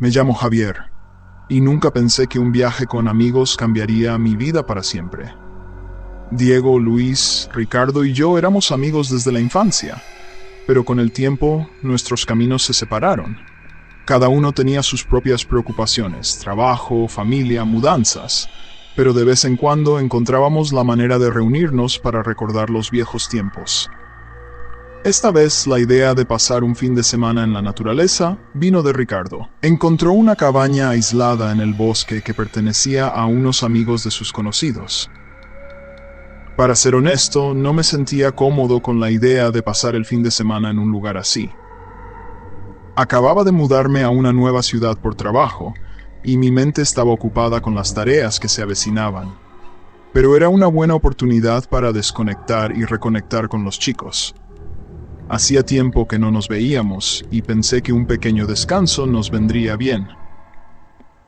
Me llamo Javier, y nunca pensé que un viaje con amigos cambiaría mi vida para siempre. Diego, Luis, Ricardo y yo éramos amigos desde la infancia, pero con el tiempo nuestros caminos se separaron. Cada uno tenía sus propias preocupaciones, trabajo, familia, mudanzas, pero de vez en cuando encontrábamos la manera de reunirnos para recordar los viejos tiempos. Esta vez la idea de pasar un fin de semana en la naturaleza vino de Ricardo. Encontró una cabaña aislada en el bosque que pertenecía a unos amigos de sus conocidos. Para ser honesto, no me sentía cómodo con la idea de pasar el fin de semana en un lugar así. Acababa de mudarme a una nueva ciudad por trabajo, y mi mente estaba ocupada con las tareas que se avecinaban. Pero era una buena oportunidad para desconectar y reconectar con los chicos. Hacía tiempo que no nos veíamos, y pensé que un pequeño descanso nos vendría bien.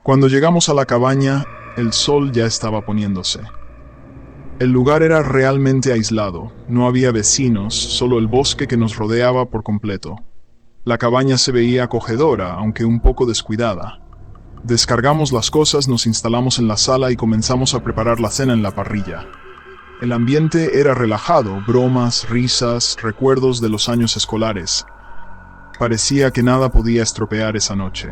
Cuando llegamos a la cabaña, el sol ya estaba poniéndose. El lugar era realmente aislado, no había vecinos, solo el bosque que nos rodeaba por completo. La cabaña se veía acogedora, aunque un poco descuidada. Descargamos las cosas, nos instalamos en la sala y comenzamos a preparar la cena en la parrilla. El ambiente era relajado, bromas, risas, recuerdos de los años escolares. Parecía que nada podía estropear esa noche.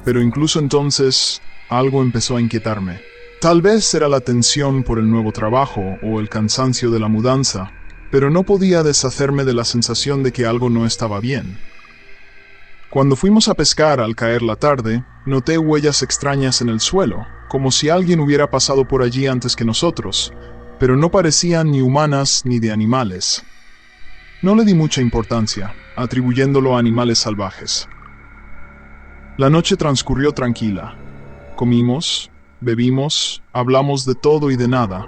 Pero incluso entonces, algo empezó a inquietarme. Tal vez era la tensión por el nuevo trabajo o el cansancio de la mudanza, pero no podía deshacerme de la sensación de que algo no estaba bien. Cuando fuimos a pescar al caer la tarde, noté huellas extrañas en el suelo, como si alguien hubiera pasado por allí antes que nosotros, pero no parecían ni humanas ni de animales. No le di mucha importancia, atribuyéndolo a animales salvajes. La noche transcurrió tranquila. Comimos, bebimos, hablamos de todo y de nada,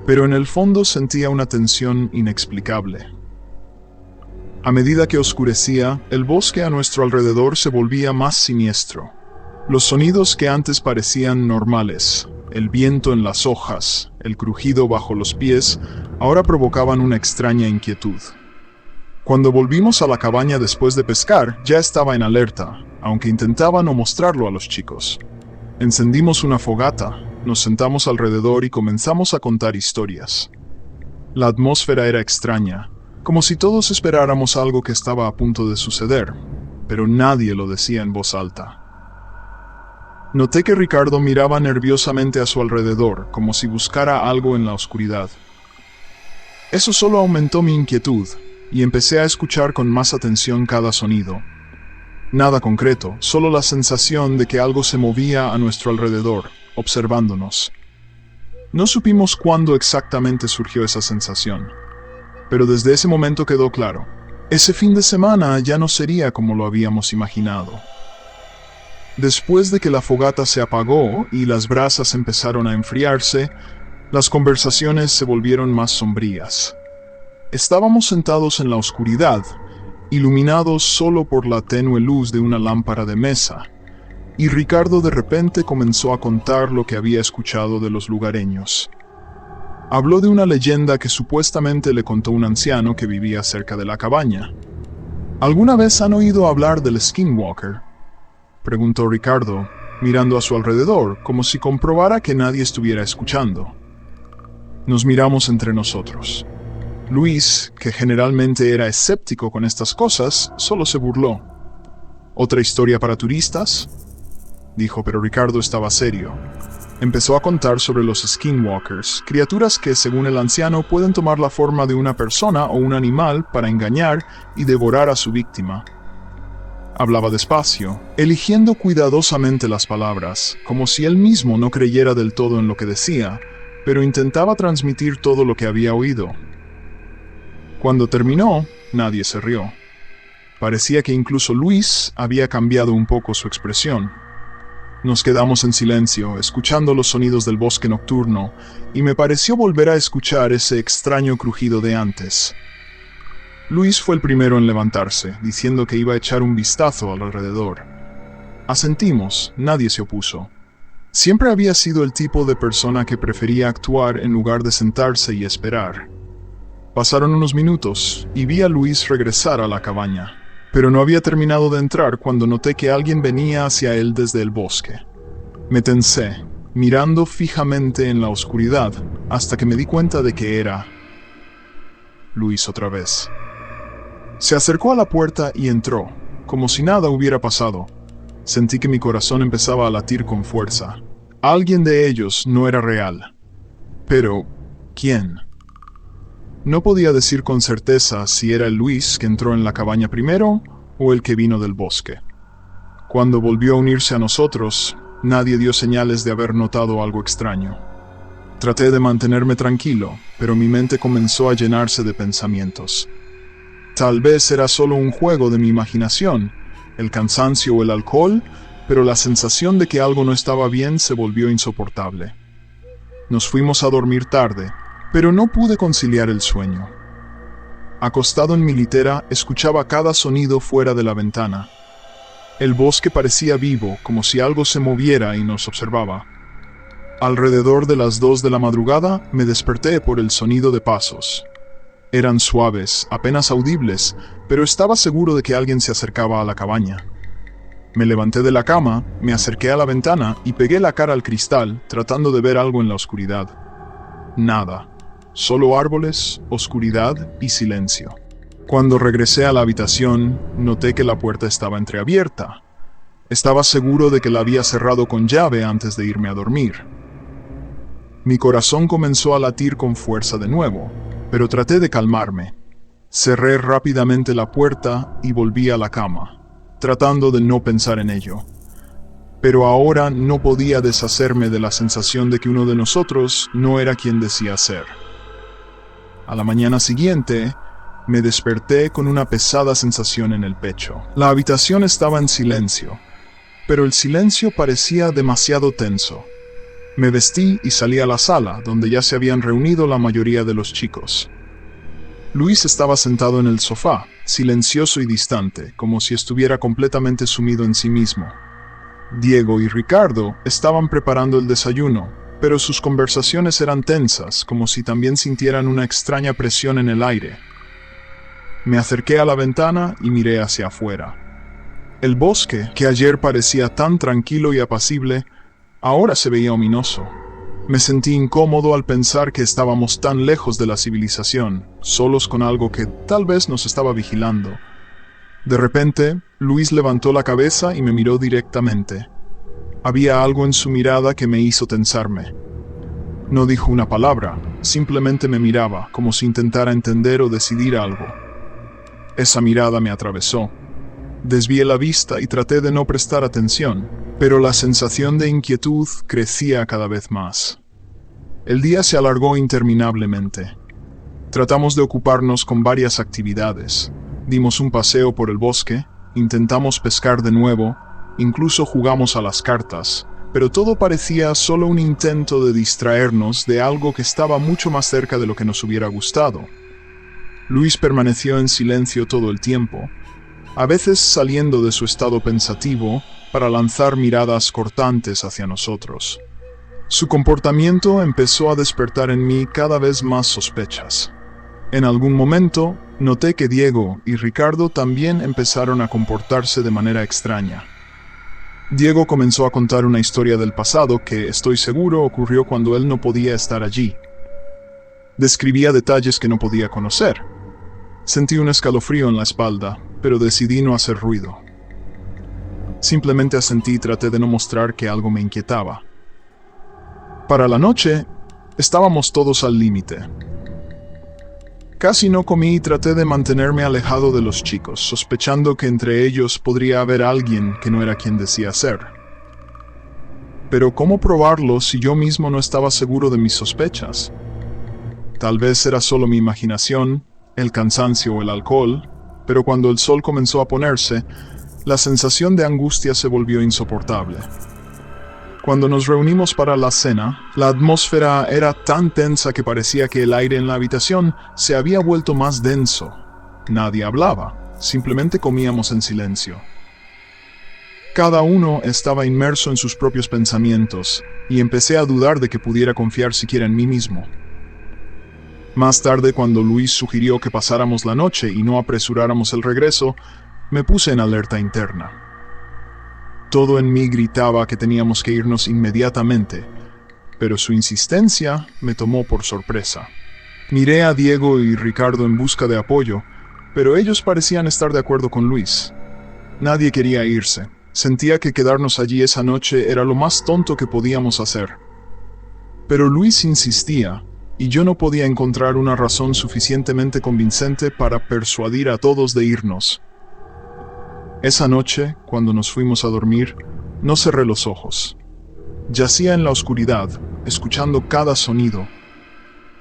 pero en el fondo sentía una tensión inexplicable. A medida que oscurecía, el bosque a nuestro alrededor se volvía más siniestro. Los sonidos que antes parecían normales, el viento en las hojas, el crujido bajo los pies, ahora provocaban una extraña inquietud. Cuando volvimos a la cabaña después de pescar, ya estaba en alerta, aunque intentaba no mostrarlo a los chicos. Encendimos una fogata, nos sentamos alrededor y comenzamos a contar historias. La atmósfera era extraña, como si todos esperáramos algo que estaba a punto de suceder, pero nadie lo decía en voz alta. Noté que Ricardo miraba nerviosamente a su alrededor, como si buscara algo en la oscuridad. Eso solo aumentó mi inquietud, y empecé a escuchar con más atención cada sonido. Nada concreto, solo la sensación de que algo se movía a nuestro alrededor, observándonos. No supimos cuándo exactamente surgió esa sensación, pero desde ese momento quedó claro. Ese fin de semana ya no sería como lo habíamos imaginado. Después de que la fogata se apagó y las brasas empezaron a enfriarse, las conversaciones se volvieron más sombrías. Estábamos sentados en la oscuridad, iluminados solo por la tenue luz de una lámpara de mesa, y Ricardo de repente comenzó a contar lo que había escuchado de los lugareños. Habló de una leyenda que supuestamente le contó un anciano que vivía cerca de la cabaña. ¿Alguna vez han oído hablar del Skinwalker?, preguntó Ricardo, mirando a su alrededor, como si comprobara que nadie estuviera escuchando. Nos miramos entre nosotros. Luis, que generalmente era escéptico con estas cosas, solo se burló. ¿Otra historia para turistas?, dijo, pero Ricardo estaba serio. Empezó a contar sobre los Skinwalkers, criaturas que, según el anciano, pueden tomar la forma de una persona o un animal para engañar y devorar a su víctima. Hablaba despacio, eligiendo cuidadosamente las palabras, como si él mismo no creyera del todo en lo que decía, pero intentaba transmitir todo lo que había oído. Cuando terminó, nadie se rió. Parecía que incluso Luis había cambiado un poco su expresión. Nos quedamos en silencio, escuchando los sonidos del bosque nocturno, y me pareció volver a escuchar ese extraño crujido de antes. Luis fue el primero en levantarse, diciendo que iba a echar un vistazo al alrededor. Asentimos, nadie se opuso. Siempre había sido el tipo de persona que prefería actuar en lugar de sentarse y esperar. Pasaron unos minutos, y vi a Luis regresar a la cabaña. Pero no había terminado de entrar cuando noté que alguien venía hacia él desde el bosque. Me tensé, mirando fijamente en la oscuridad, hasta que me di cuenta de que era Luis otra vez. Se acercó a la puerta y entró, como si nada hubiera pasado. Sentí que mi corazón empezaba a latir con fuerza. Alguien de ellos no era real. Pero, ¿quién? No podía decir con certeza si era el Luis que entró en la cabaña primero o el que vino del bosque. Cuando volvió a unirse a nosotros, nadie dio señales de haber notado algo extraño. Traté de mantenerme tranquilo, pero mi mente comenzó a llenarse de pensamientos. Tal vez era solo un juego de mi imaginación, el cansancio o el alcohol, pero la sensación de que algo no estaba bien se volvió insoportable. Nos fuimos a dormir tarde, pero no pude conciliar el sueño. Acostado en mi litera, escuchaba cada sonido fuera de la ventana. El bosque parecía vivo, como si algo se moviera y nos observaba. Alrededor de las 2 de la madrugada, me desperté por el sonido de pasos. Eran suaves, apenas audibles, pero estaba seguro de que alguien se acercaba a la cabaña. Me levanté de la cama, me acerqué a la ventana y pegué la cara al cristal, tratando de ver algo en la oscuridad. Nada. Solo árboles, oscuridad y silencio. Cuando regresé a la habitación, noté que la puerta estaba entreabierta. Estaba seguro de que la había cerrado con llave antes de irme a dormir. Mi corazón comenzó a latir con fuerza de nuevo, pero traté de calmarme. Cerré rápidamente la puerta y volví a la cama, tratando de no pensar en ello. Pero ahora no podía deshacerme de la sensación de que uno de nosotros no era quien decía ser. A la mañana siguiente, me desperté con una pesada sensación en el pecho. La habitación estaba en silencio, pero el silencio parecía demasiado tenso. Me vestí y salí a la sala, donde ya se habían reunido la mayoría de los chicos. Luis estaba sentado en el sofá, silencioso y distante, como si estuviera completamente sumido en sí mismo. Diego y Ricardo estaban preparando el desayuno, pero sus conversaciones eran tensas, como si también sintieran una extraña presión en el aire. Me acerqué a la ventana y miré hacia afuera. El bosque, que ayer parecía tan tranquilo y apacible, ahora se veía ominoso. Me sentí incómodo al pensar que estábamos tan lejos de la civilización, solos con algo que tal vez nos estaba vigilando. De repente, Luis levantó la cabeza y me miró directamente. Había algo en su mirada que me hizo tensarme. No dijo una palabra, simplemente me miraba, como si intentara entender o decidir algo. Esa mirada me atravesó. Desvié la vista y traté de no prestar atención, pero la sensación de inquietud crecía cada vez más. El día se alargó interminablemente. Tratamos de ocuparnos con varias actividades. Dimos un paseo por el bosque, intentamos pescar de nuevo, incluso jugamos a las cartas, pero todo parecía solo un intento de distraernos de algo que estaba mucho más cerca de lo que nos hubiera gustado. Luis permaneció en silencio todo el tiempo, a veces saliendo de su estado pensativo para lanzar miradas cortantes hacia nosotros. Su comportamiento empezó a despertar en mí cada vez más sospechas. En algún momento, noté que Diego y Ricardo también empezaron a comportarse de manera extraña. Diego comenzó a contar una historia del pasado que, estoy seguro, ocurrió cuando él no podía estar allí. Describía detalles que no podía conocer. Sentí un escalofrío en la espalda, pero decidí no hacer ruido. Simplemente asentí y traté de no mostrar que algo me inquietaba. Para la noche, estábamos todos al límite. Casi no comí y traté de mantenerme alejado de los chicos, sospechando que entre ellos podría haber alguien que no era quien decía ser. Pero ¿cómo probarlo si yo mismo no estaba seguro de mis sospechas? Tal vez era solo mi imaginación, el cansancio o el alcohol, pero cuando el sol comenzó a ponerse, la sensación de angustia se volvió insoportable. Cuando nos reunimos para la cena, la atmósfera era tan tensa que parecía que el aire en la habitación se había vuelto más denso. Nadie hablaba, simplemente comíamos en silencio. Cada uno estaba inmerso en sus propios pensamientos, y empecé a dudar de que pudiera confiar siquiera en mí mismo. Más tarde, cuando Luis sugirió que pasáramos la noche y no apresuráramos el regreso, Me puse en alerta interna. Todo en mí gritaba que teníamos que irnos inmediatamente, pero su insistencia me tomó por sorpresa. Miré a Diego y Ricardo en busca de apoyo, pero ellos parecían estar de acuerdo con Luis. Nadie quería irse. Sentía que quedarnos allí esa noche era lo más tonto que podíamos hacer. Pero Luis insistía, y yo no podía encontrar una razón suficientemente convincente para persuadir a todos de irnos. Esa noche, cuando nos fuimos a dormir, no cerré los ojos. Yacía en la oscuridad, escuchando cada sonido.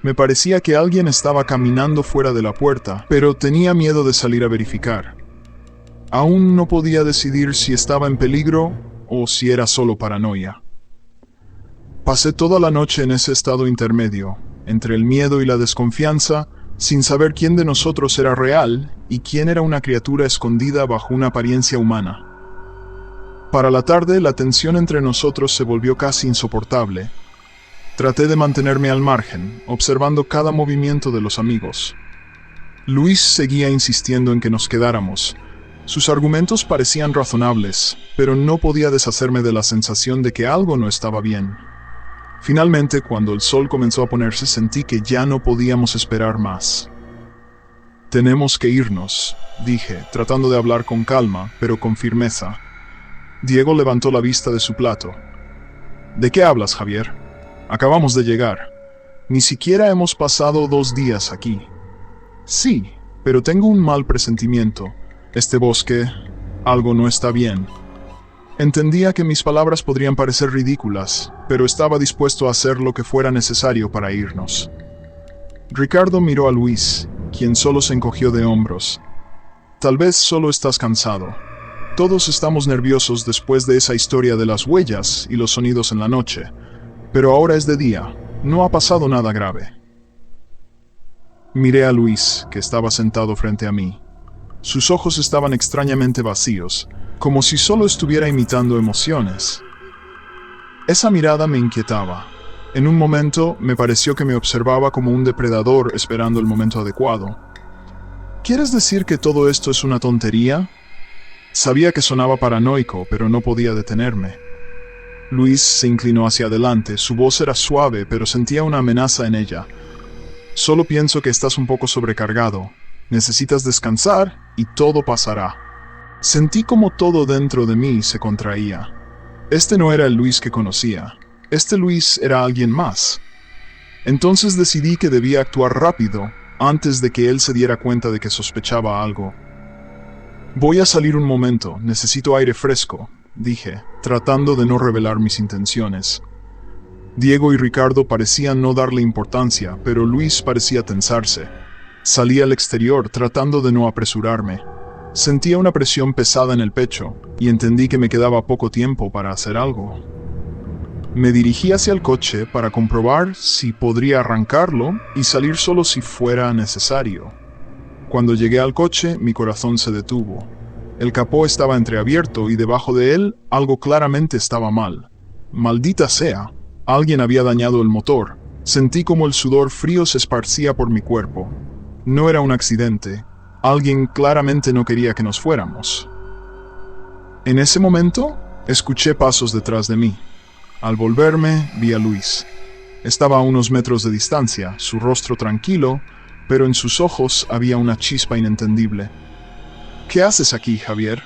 Me parecía que alguien estaba caminando fuera de la puerta, pero tenía miedo de salir a verificar. Aún no podía decidir si estaba en peligro o si era solo paranoia. Pasé toda la noche en ese estado intermedio, entre el miedo y la desconfianza, sin saber quién de nosotros era real y quién era una criatura escondida bajo una apariencia humana. Para la tarde, la tensión entre nosotros se volvió casi insoportable. Traté de mantenerme al margen, observando cada movimiento de los amigos. Luis seguía insistiendo en que nos quedáramos. Sus argumentos parecían razonables, pero no podía deshacerme de la sensación de que algo no estaba bien. Finalmente, cuando el sol comenzó a ponerse, sentí que ya no podíamos esperar más. «Tenemos que irnos», dije, tratando de hablar con calma, pero con firmeza. Diego levantó la vista de su plato. «¿De qué hablas, Javier? Acabamos de llegar. Ni siquiera hemos pasado 2 días aquí». «Sí, pero tengo un mal presentimiento. Este bosque, algo no está bien». Entendía que mis palabras podrían parecer ridículas, pero estaba dispuesto a hacer lo que fuera necesario para irnos. Ricardo miró a Luis, quien solo se encogió de hombros. «Tal vez solo estás cansado. Todos estamos nerviosos después de esa historia de las huellas y los sonidos en la noche, pero ahora es de día, no ha pasado nada grave». Miré a Luis, que estaba sentado frente a mí. Sus ojos estaban extrañamente vacíos, como si solo estuviera imitando emociones. Esa mirada me inquietaba. En un momento me pareció que me observaba como un depredador esperando el momento adecuado. ¿Quieres decir que todo esto es una tontería? Sabía que sonaba paranoico, pero no podía detenerme. Luis se inclinó hacia adelante, su voz era suave, pero sentía una amenaza en ella. «Solo pienso que estás un poco sobrecargado. Necesitas descansar y todo pasará». Sentí como todo dentro de mí se contraía. Este no era el Luis que conocía. Este Luis era alguien más. Entonces decidí que debía actuar rápido, antes de que él se diera cuenta de que sospechaba algo. «Voy a salir un momento, necesito aire fresco», dije, tratando de no revelar mis intenciones. Diego y Ricardo parecían no darle importancia, pero Luis parecía tensarse. Salí al exterior, tratando de no apresurarme. Sentía una presión pesada en el pecho, y entendí que me quedaba poco tiempo para hacer algo. Me dirigí hacia el coche para comprobar si podría arrancarlo y salir solo si fuera necesario. Cuando llegué al coche, mi corazón se detuvo. El capó estaba entreabierto y debajo de él algo claramente estaba mal. Maldita sea, alguien había dañado el motor. Sentí como el sudor frío se esparcía por mi cuerpo. No era un accidente. Alguien claramente no quería que nos fuéramos. En ese momento, escuché pasos detrás de mí. Al volverme, vi a Luis. Estaba a unos metros de distancia, su rostro tranquilo, pero en sus ojos había una chispa inentendible. «¿Qué haces aquí, Javier?»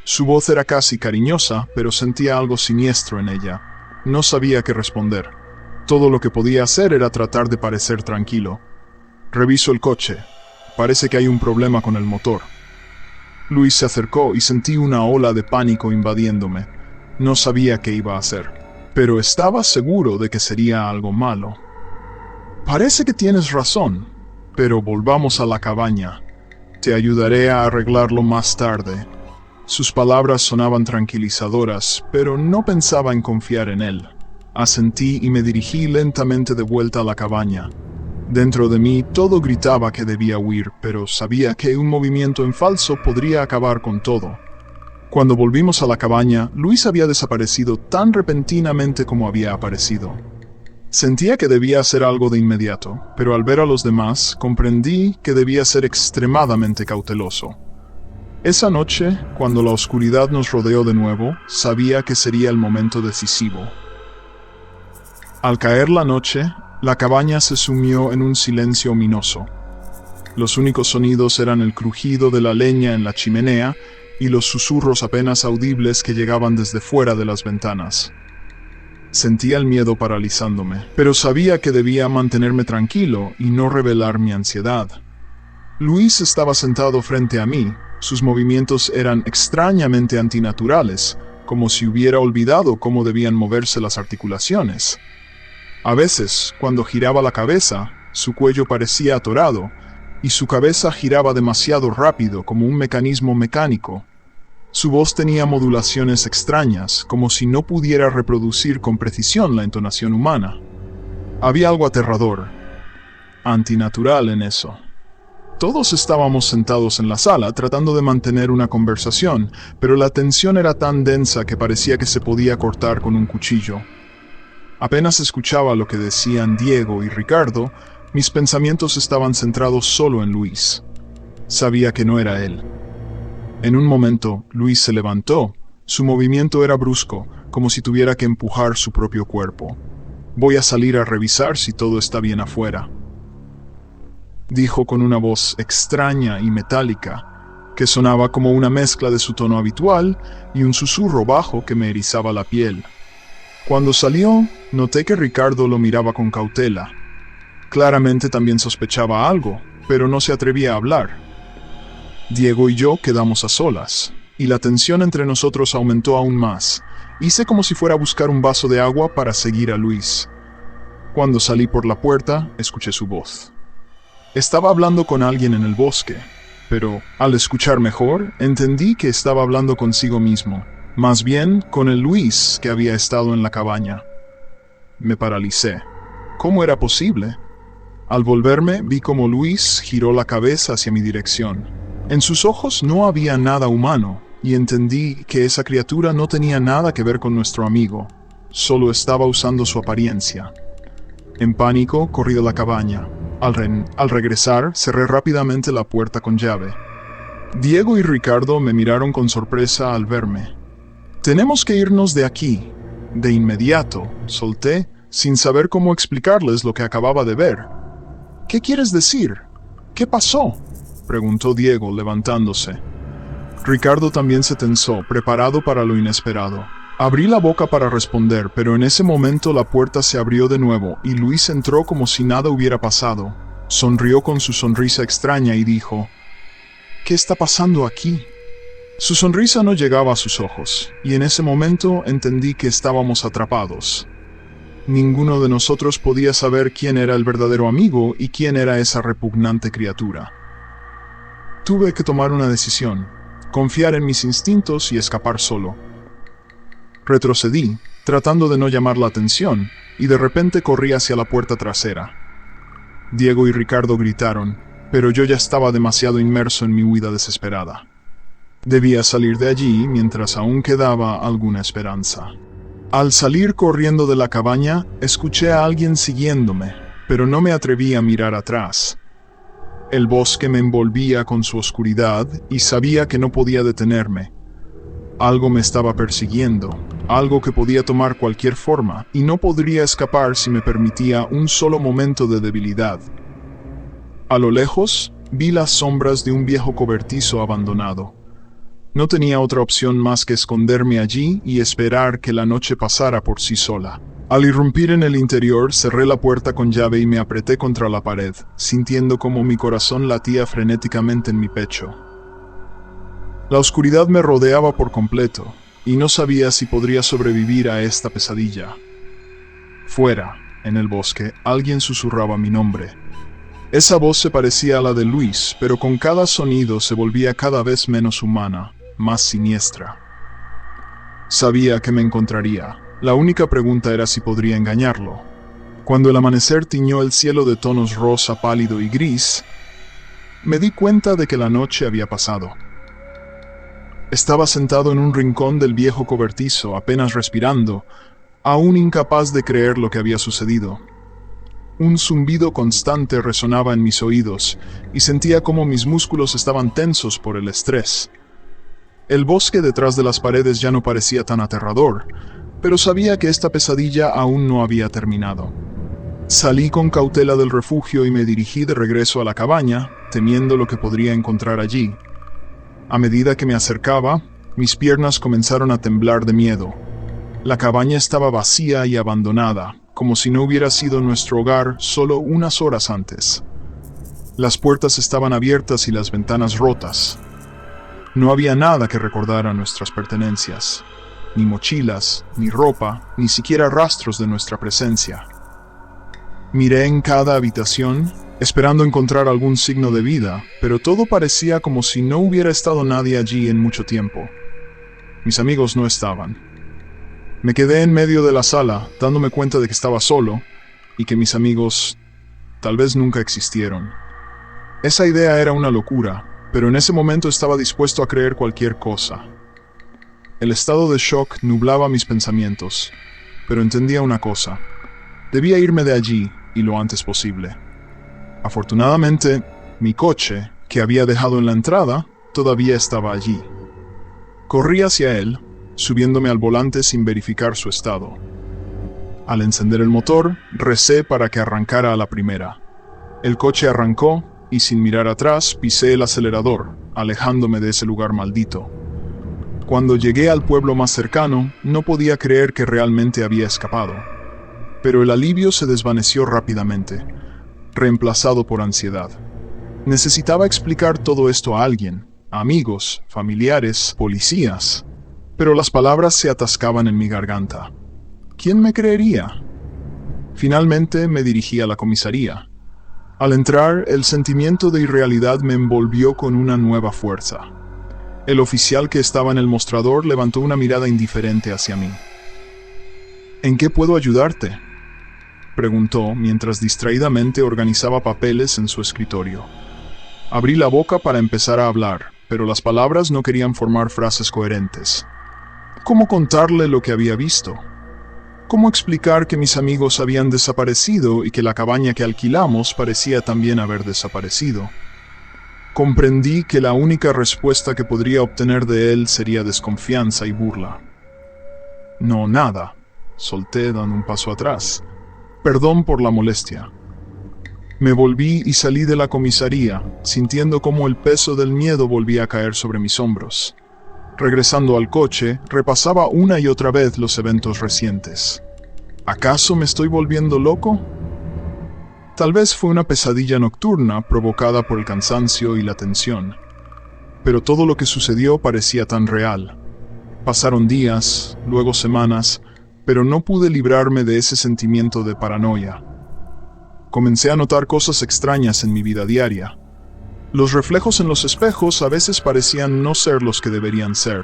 Su voz era casi cariñosa, pero sentía algo siniestro en ella. No sabía qué responder. Todo lo que podía hacer era tratar de parecer tranquilo. «Reviso el coche. Parece que hay un problema con el motor». Luis se acercó y sentí una ola de pánico invadiéndome. No sabía qué iba a hacer, pero estaba seguro de que sería algo malo. «Parece que tienes razón, pero volvamos a la cabaña. Te ayudaré a arreglarlo más tarde». Sus palabras sonaban tranquilizadoras, pero no pensaba en confiar en él. Asentí y me dirigí lentamente de vuelta a la cabaña. Dentro de mí todo gritaba que debía huir, pero sabía que un movimiento en falso podría acabar con todo. Cuando volvimos a la cabaña, Luis había desaparecido tan repentinamente como había aparecido. Sentía que debía hacer algo de inmediato, pero al ver a los demás, comprendí que debía ser extremadamente cauteloso. Esa noche, cuando la oscuridad nos rodeó de nuevo, sabía que sería el momento decisivo. Al caer la noche, la cabaña se sumió en un silencio ominoso. Los únicos sonidos eran el crujido de la leña en la chimenea y los susurros apenas audibles que llegaban desde fuera de las ventanas. Sentía el miedo paralizándome, pero sabía que debía mantenerme tranquilo y no revelar mi ansiedad. Luis estaba sentado frente a mí. Sus movimientos eran extrañamente antinaturales, como si hubiera olvidado cómo debían moverse las articulaciones. A veces, cuando giraba la cabeza, su cuello parecía atorado, y su cabeza giraba demasiado rápido como un mecanismo mecánico. Su voz tenía modulaciones extrañas, como si no pudiera reproducir con precisión la entonación humana. Había algo aterrador, antinatural en eso. Todos estábamos sentados en la sala tratando de mantener una conversación, pero la tensión era tan densa que parecía que se podía cortar con un cuchillo. Apenas escuchaba lo que decían Diego y Ricardo, mis pensamientos estaban centrados solo en Luis. Sabía que no era él. En un momento, Luis se levantó. Su movimiento era brusco, como si tuviera que empujar su propio cuerpo. «Voy a salir a revisar si todo está bien afuera», dijo con una voz extraña y metálica, que sonaba como una mezcla de su tono habitual y un susurro bajo que me erizaba la piel. Cuando salió, noté que Ricardo lo miraba con cautela. Claramente también sospechaba algo, pero no se atrevía a hablar. Diego y yo quedamos a solas, y la tensión entre nosotros aumentó aún más. Hice como si fuera a buscar un vaso de agua para seguir a Luis. Cuando salí por la puerta, escuché su voz. Estaba hablando con alguien en el bosque, pero al escuchar mejor, entendí que estaba hablando consigo mismo, más bien con el Luis que había estado en la cabaña. Me paralicé. ¿Cómo era posible? Al volverme, vi cómo Luis giró la cabeza hacia mi dirección. En sus ojos no había nada humano, y entendí que esa criatura no tenía nada que ver con nuestro amigo, solo estaba usando su apariencia. En pánico, corrí de la cabaña. Al regresar, cerré rápidamente la puerta con llave. Diego y Ricardo me miraron con sorpresa al verme. «Tenemos que irnos de aquí, de inmediato», solté, sin saber cómo explicarles lo que acababa de ver. «¿Qué quieres decir? ¿Qué pasó?», preguntó Diego, levantándose. Ricardo también se tensó, preparado para lo inesperado. Abrí la boca para responder, pero en ese momento la puerta se abrió de nuevo y Luis entró como si nada hubiera pasado. Sonrió con su sonrisa extraña y dijo: «¿Qué está pasando aquí?». Su sonrisa no llegaba a sus ojos, y en ese momento entendí que estábamos atrapados. Ninguno de nosotros podía saber quién era el verdadero amigo y quién era esa repugnante criatura. Tuve que tomar una decisión: confiar en mis instintos y escapar solo. Retrocedí, tratando de no llamar la atención, y de repente corrí hacia la puerta trasera. Diego y Ricardo gritaron, pero yo ya estaba demasiado inmerso en mi huida desesperada. Debía salir de allí mientras aún quedaba alguna esperanza. Al salir corriendo de la cabaña, escuché a alguien siguiéndome, pero no me atreví a mirar atrás. El bosque me envolvía con su oscuridad y sabía que no podía detenerme. Algo me estaba persiguiendo, algo que podía tomar cualquier forma, y no podría escapar si me permitía un solo momento de debilidad. A lo lejos, vi las sombras de un viejo cobertizo abandonado. No tenía otra opción más que esconderme allí y esperar que la noche pasara por sí sola. Al irrumpir en el interior, cerré la puerta con llave y me apreté contra la pared, sintiendo como mi corazón latía frenéticamente en mi pecho. La oscuridad me rodeaba por completo, y no sabía si podría sobrevivir a esta pesadilla. Fuera, en el bosque, alguien susurraba mi nombre. Esa voz se parecía a la de Luis, pero con cada sonido se volvía cada vez menos humana, más siniestra. Sabía que me encontraría. La única pregunta era si podría engañarlo. Cuando el amanecer tiñó el cielo de tonos rosa pálido y gris, me di cuenta de que la noche había pasado. Estaba sentado en un rincón del viejo cobertizo, apenas respirando, aún incapaz de creer lo que había sucedido. Un zumbido constante resonaba en mis oídos, y sentía como mis músculos estaban tensos por el estrés. El bosque detrás de las paredes ya no parecía tan aterrador, pero sabía que esta pesadilla aún no había terminado. Salí con cautela del refugio y me dirigí de regreso a la cabaña, temiendo lo que podría encontrar allí. A medida que me acercaba, mis piernas comenzaron a temblar de miedo. La cabaña estaba vacía y abandonada, como si no hubiera sido nuestro hogar solo unas horas antes. Las puertas estaban abiertas y las ventanas rotas. No había nada que recordara nuestras pertenencias, ni mochilas, ni ropa, ni siquiera rastros de nuestra presencia. Miré en cada habitación, esperando encontrar algún signo de vida, pero todo parecía como si no hubiera estado nadie allí en mucho tiempo. Mis amigos no estaban. Me quedé en medio de la sala, dándome cuenta de que estaba solo, y que mis amigos tal vez nunca existieron. Esa idea era una locura, pero en ese momento estaba dispuesto a creer cualquier cosa. El estado de shock nublaba mis pensamientos, pero entendía una cosa: debía irme de allí, y lo antes posible. Afortunadamente, mi coche, que había dejado en la entrada, todavía estaba allí. Corrí hacia él, subiéndome al volante sin verificar su estado. Al encender el motor, recé para que arrancara a la primera. El coche arrancó, y sin mirar atrás, pisé el acelerador, alejándome de ese lugar maldito. Cuando llegué al pueblo más cercano, no podía creer que realmente había escapado. Pero el alivio se desvaneció rápidamente, reemplazado por ansiedad. Necesitaba explicar todo esto a alguien, a amigos, familiares, policías, pero las palabras se atascaban en mi garganta. ¿Quién me creería? Finalmente me dirigí a la comisaría. Al entrar, el sentimiento de irrealidad me envolvió con una nueva fuerza. El oficial que estaba en el mostrador levantó una mirada indiferente hacia mí. ¿En qué puedo ayudarte?, preguntó mientras distraídamente organizaba papeles en su escritorio. Abrí la boca para empezar a hablar, pero las palabras no querían formar frases coherentes. ¿Cómo contarle lo que había visto? ¿Cómo explicar que mis amigos habían desaparecido y que la cabaña que alquilamos parecía también haber desaparecido? Comprendí que la única respuesta que podría obtener de él sería desconfianza y burla. No, nada, solté dando un paso atrás. Perdón por la molestia. Me volví y salí de la comisaría, sintiendo cómo el peso del miedo volvía a caer sobre mis hombros. Regresando al coche, repasaba una y otra vez los eventos recientes. ¿Acaso me estoy volviendo loco? Tal vez fue una pesadilla nocturna provocada por el cansancio y la tensión. Pero todo lo que sucedió parecía tan real. Pasaron días, luego semanas, pero no pude librarme de ese sentimiento de paranoia. Comencé a notar cosas extrañas en mi vida diaria. Los reflejos en los espejos a veces parecían no ser los que deberían ser.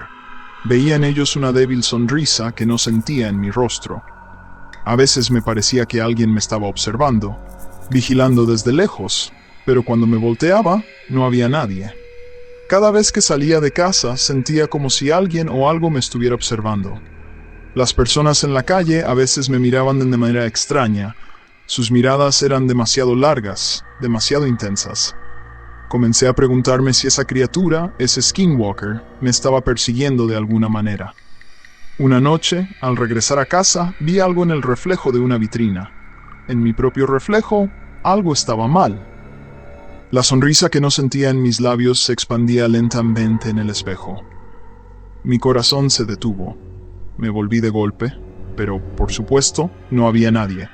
Veía en ellos una débil sonrisa que no sentía en mi rostro. A veces me parecía que alguien me estaba observando, vigilando desde lejos, pero cuando me volteaba, no había nadie. Cada vez que salía de casa sentía como si alguien o algo me estuviera observando. Las personas en la calle a veces me miraban de manera extraña. Sus miradas eran demasiado largas, demasiado intensas. Comencé a preguntarme si esa criatura, ese skinwalker, me estaba persiguiendo de alguna manera. Una noche, al regresar a casa, vi algo en el reflejo de una vitrina. En mi propio reflejo, algo estaba mal. La sonrisa que no sentía en mis labios se expandía lentamente en el espejo. Mi corazón se detuvo. Me volví de golpe, pero, por supuesto, no había nadie.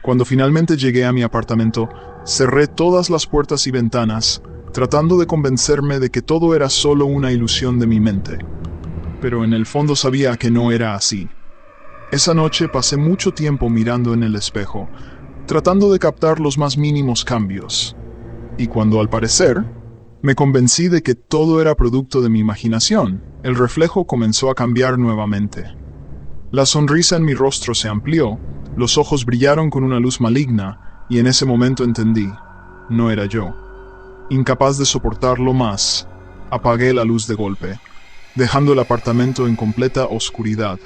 Cuando finalmente llegué a mi apartamento, cerré todas las puertas y ventanas, tratando de convencerme de que todo era solo una ilusión de mi mente. Pero en el fondo sabía que no era así. Esa noche pasé mucho tiempo mirando en el espejo, tratando de captar los más mínimos cambios. Y cuando al parecer, me convencí de que todo era producto de mi imaginación, el reflejo comenzó a cambiar nuevamente. La sonrisa en mi rostro se amplió, los ojos brillaron con una luz maligna, y en ese momento entendí, no era yo. Incapaz de soportarlo más, apagué la luz de golpe, dejando el apartamento en completa oscuridad.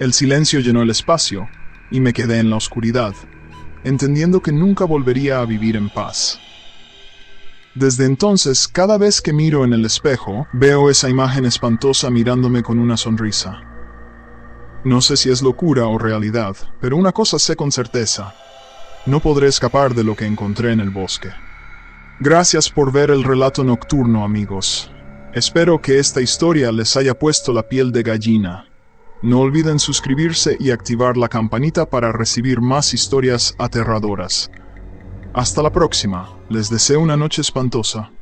El silencio llenó el espacio, y me quedé en la oscuridad, entendiendo que nunca volvería a vivir en paz. Desde entonces, cada vez que miro en el espejo, veo esa imagen espantosa mirándome con una sonrisa. No sé si es locura o realidad, pero una cosa sé con certeza. No podré escapar de lo que encontré en el bosque. Gracias por ver el relato nocturno, amigos. Espero que esta historia les haya puesto la piel de gallina. No olviden suscribirse y activar la campanita para recibir más historias aterradoras. Hasta la próxima. Les deseo una noche espantosa.